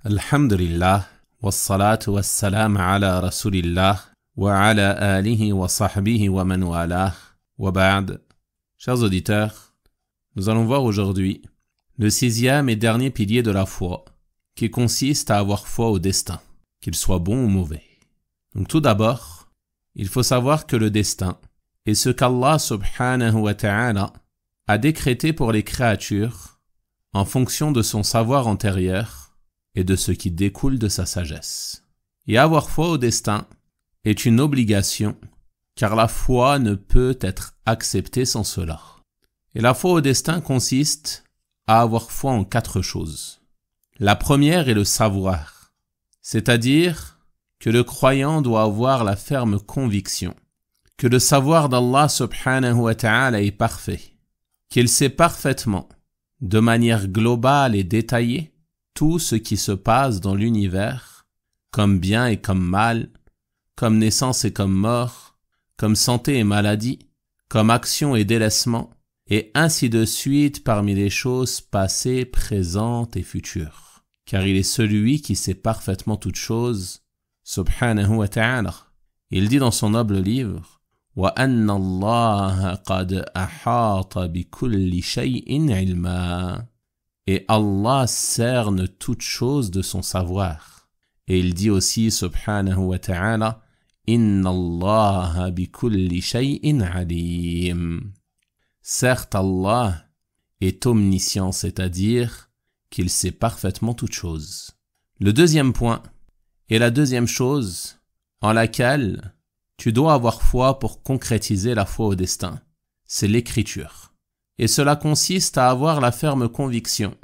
Alhamdulillah, wassalatu wassalam ala rasulillah, wa ala alihi wa sahbihi wa man walah, wa ba'd. Chers auditeurs, nous allons voir aujourd'hui le 6e et dernier pilier de la foi, qui consiste à avoir foi au destin, qu'il soit bon ou mauvais. Donc tout d'abord, il faut savoir que le destin est ce qu'Allah subhanahu wa ta'ala a décrété pour les créatures en fonction de son savoir antérieur et de ce qui découle de sa sagesse. Et avoir foi au destin est une obligation, car la foi ne peut être acceptée sans cela. Et la foi au destin consiste à avoir foi en 4 choses. La première est le savoir, c'est-à-dire que le croyant doit avoir la ferme conviction que le savoir d'Allah subhanahu wa ta'ala est parfait, qu'il sait parfaitement, de manière globale et détaillée, tout ce qui se passe dans l'univers, comme bien et comme mal, comme naissance et comme mort, comme santé et maladie, comme action et délaissement, et ainsi de suite parmi les choses passées, présentes et futures. Car il est celui qui sait parfaitement toutes choses, subhanahu wa ta'ala. Il dit dans son noble livre, وَأَنَّ اللَّهَ قَدْ أَحَاطَ بِكُلِّ شَيْءٍ عِلْمًا. Et Allah cerne toutes choses de son savoir. Et il dit aussi, subhanahu wa ta'ala, Inna Allah bi kulli shay'in alim. Certes, Allah est omniscient, c'est-à-dire qu'il sait parfaitement toutes choses. Le deuxième point est la deuxième chose en laquelle tu dois avoir foi pour concrétiser la foi au destin. C'est l'écriture. Et cela consiste à avoir la ferme conviction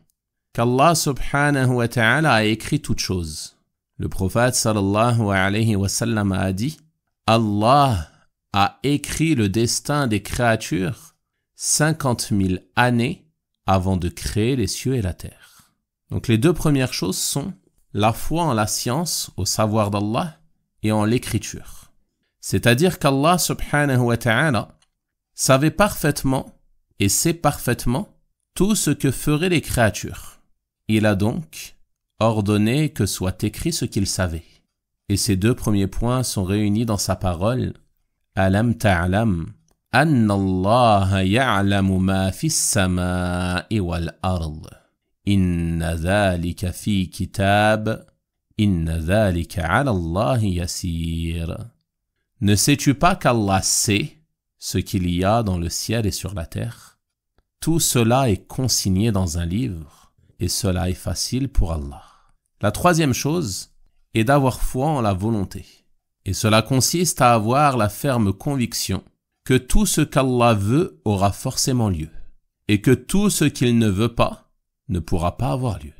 qu'Allah subhanahu wa ta'ala a écrit toutes choses. Le prophète sallallahu alayhi wa sallam a dit « Allah a écrit le destin des créatures 50 000 années avant de créer les cieux et la terre. » Donc les deux premières choses sont la foi en la science, au savoir d'Allah, et en l'écriture. C'est-à-dire qu'Allah subhanahu wa ta'ala savait parfaitement et sait parfaitement tout ce que feraient les créatures. Il a donc ordonné que soit écrit ce qu'il savait. Et ces deux premiers points sont réunis dans sa parole. Alam ta'lam anna Allah ya'lamu ma fis samaa'i wal ard. Inna dhalika fi kitab. Inna dhalika 'ala Allah yasir. Ne sais-tu pas qu'Allah sait ce qu'il y a dans le ciel et sur la terre? Tout cela est consigné dans un livre, et cela est facile pour Allah. La troisième chose est d'avoir foi en la volonté. Et cela consiste à avoir la ferme conviction que tout ce qu'Allah veut aura forcément lieu, et que tout ce qu'il ne veut pas ne pourra pas avoir lieu.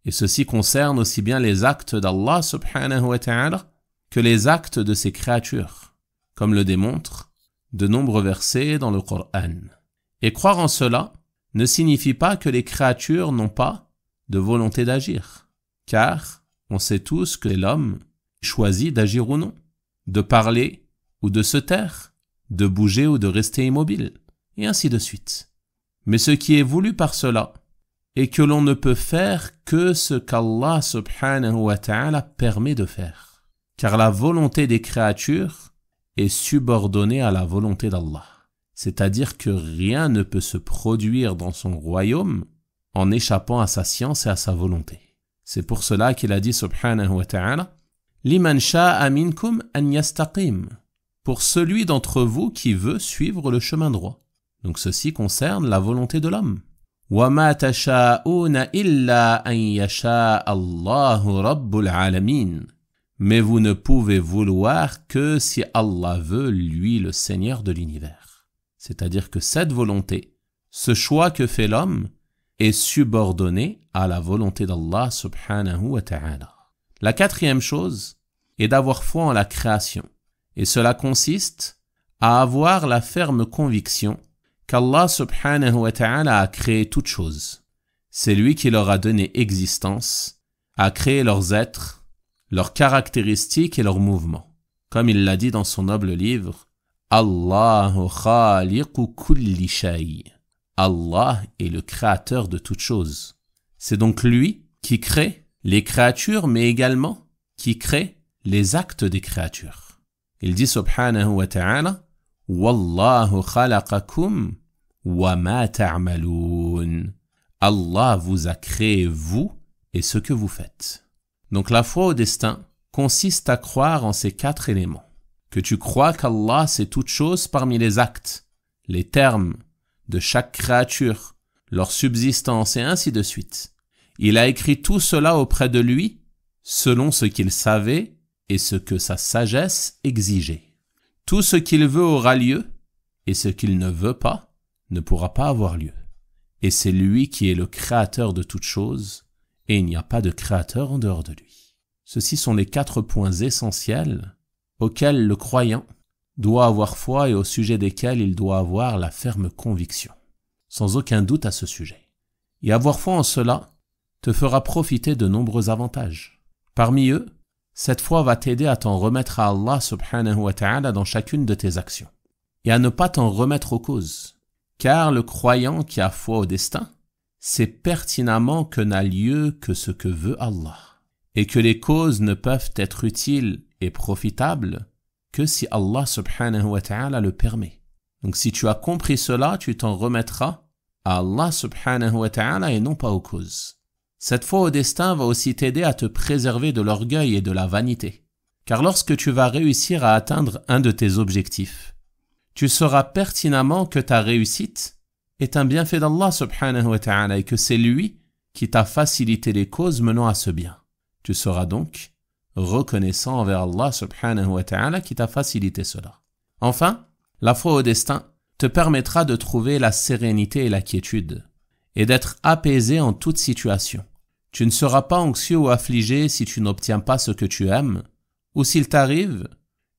Et ceci concerne aussi bien les actes d'Allah subhanahu wa ta'ala que les actes de ses créatures, comme le démontrent de nombreux versets dans le Coran. Et croire en cela ne signifie pas que les créatures n'ont pas de volonté d'agir, car on sait tous que l'homme choisit d'agir ou non, de parler ou de se taire, de bouger ou de rester immobile, et ainsi de suite. Mais ce qui est voulu par cela est que l'on ne peut faire que ce qu'Allah subhanahu wa ta'ala permet de faire, car la volonté des créatures est subordonnée à la volonté d'Allah. C'est-à-dire que rien ne peut se produire dans son royaume en échappant à sa science et à sa volonté. C'est pour cela qu'il a dit subhanahu wa ta'ala « Liman sha'a minkum an yastaqim » pour celui d'entre vous qui veut suivre le chemin droit. Donc ceci concerne la volonté de l'homme. « Wa ma tasha'una illa an yasha'a Allahu rabbul alamin » Mais vous ne pouvez vouloir que si Allah veut, lui le Seigneur de l'univers. C'est-à-dire que cette volonté, ce choix que fait l'homme, est subordonné à la volonté d'Allah subhanahu wa ta'ala. La quatrième chose est d'avoir foi en la création. Et cela consiste à avoir la ferme conviction qu'Allah subhanahu wa ta'ala a créé toutes choses. C'est lui qui leur a donné existence, a créé leurs êtres, leurs caractéristiques et leurs mouvements. Comme il l'a dit dans son noble livre, Allahu khaliqu kulli shay. Allah est le créateur de toutes choses. C'est donc lui qui crée les créatures, mais également qui crée les actes des créatures. Il dit subhanahu wa ta'ala « Wallahu khalaqakum wa ma ta'maloun » Allah vous a créé, vous, et ce que vous faites. Donc la foi au destin consiste à croire en ces 4 éléments. Que tu crois qu'Allah sait toutes choses parmi les actes, les termes de chaque créature, leur subsistance et ainsi de suite. Il a écrit tout cela auprès de lui, selon ce qu'il savait et ce que sa sagesse exigeait. Tout ce qu'il veut aura lieu, et ce qu'il ne veut pas ne pourra pas avoir lieu. Et c'est lui qui est le créateur de toutes choses, et il n'y a pas de créateur en dehors de lui. Ceux-ci sont les 4 points essentiels auxquels le croyant doit avoir foi et au sujet desquels il doit avoir la ferme conviction, sans aucun doute à ce sujet. Et avoir foi en cela te fera profiter de nombreux avantages. Parmi eux, cette foi va t'aider à t'en remettre à Allah subhanahu wa ta'ala dans chacune de tes actions, et à ne pas t'en remettre aux causes. Car le croyant qui a foi au destin sait pertinemment que n'a lieu que ce que veut Allah, et que les causes ne peuvent être utiles et profitables que si Allah subhanahu wa ta'ala le permet. Donc si tu as compris cela, tu t'en remettras à Allah subhanahu wa ta'ala et non pas aux causes. Cette foi au destin va aussi t'aider à te préserver de l'orgueil et de la vanité. Car lorsque tu vas réussir à atteindre un de tes objectifs, tu sauras pertinemment que ta réussite est un bienfait d'Allah subhanahu wa ta'ala et que c'est lui qui t'a facilité les causes menant à ce bien. Tu seras donc reconnaissant envers Allah subhanahu wa ta'ala qui t'a facilité cela. Enfin, la foi au destin te permettra de trouver la sérénité et la quiétude et d'être apaisé en toute situation. Tu ne seras pas anxieux ou affligé si tu n'obtiens pas ce que tu aimes ou s'il t'arrive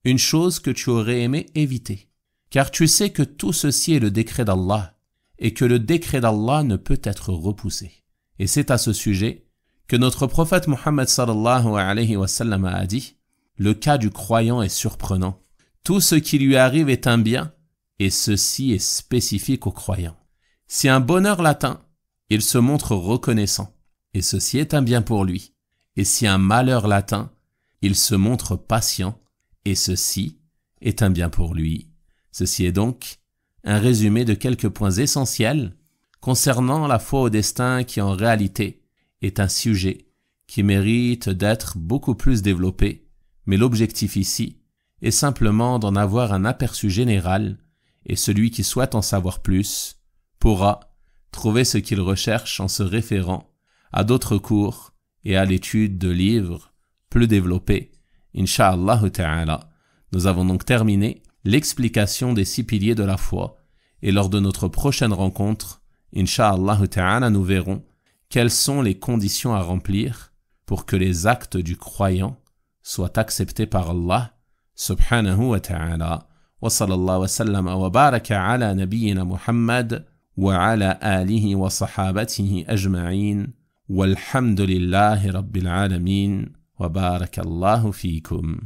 une chose que tu aurais aimé éviter. Car tu sais que tout ceci est le décret d'Allah et que le décret d'Allah ne peut être repoussé. Et c'est à ce sujet que notre prophète Muhammad sallallahu alayhi wa sallam a dit « Le cas du croyant est surprenant. Tout ce qui lui arrive est un bien et ceci est spécifique au croyant. Si un bonheur l'atteint, il se montre reconnaissant et ceci est un bien pour lui. Et si un malheur l'atteint, il se montre patient et ceci est un bien pour lui. » Ceci est donc un résumé de quelques points essentiels concernant la foi au destin qui en réalité est un sujet qui mérite d'être beaucoup plus développé, mais l'objectif ici est simplement d'en avoir un aperçu général et celui qui souhaite en savoir plus pourra trouver ce qu'il recherche en se référant à d'autres cours et à l'étude de livres plus développés. Inch'Allah ta'ala. Nous avons donc terminé l'explication des 6 piliers de la foi et lors de notre prochaine rencontre, Inch'Allah ta'ala, nous verrons quelles sont les conditions à remplir pour que les actes du croyant soient acceptés par Allah subhanahu wa ta'ala. Wa sallallahu wa sallama wa baraka ala nabiyyina Muhammad wa ala alihi wa sahabatihi ajma'in walhamdulillahi rabbil alamin wa barakallahu fikum.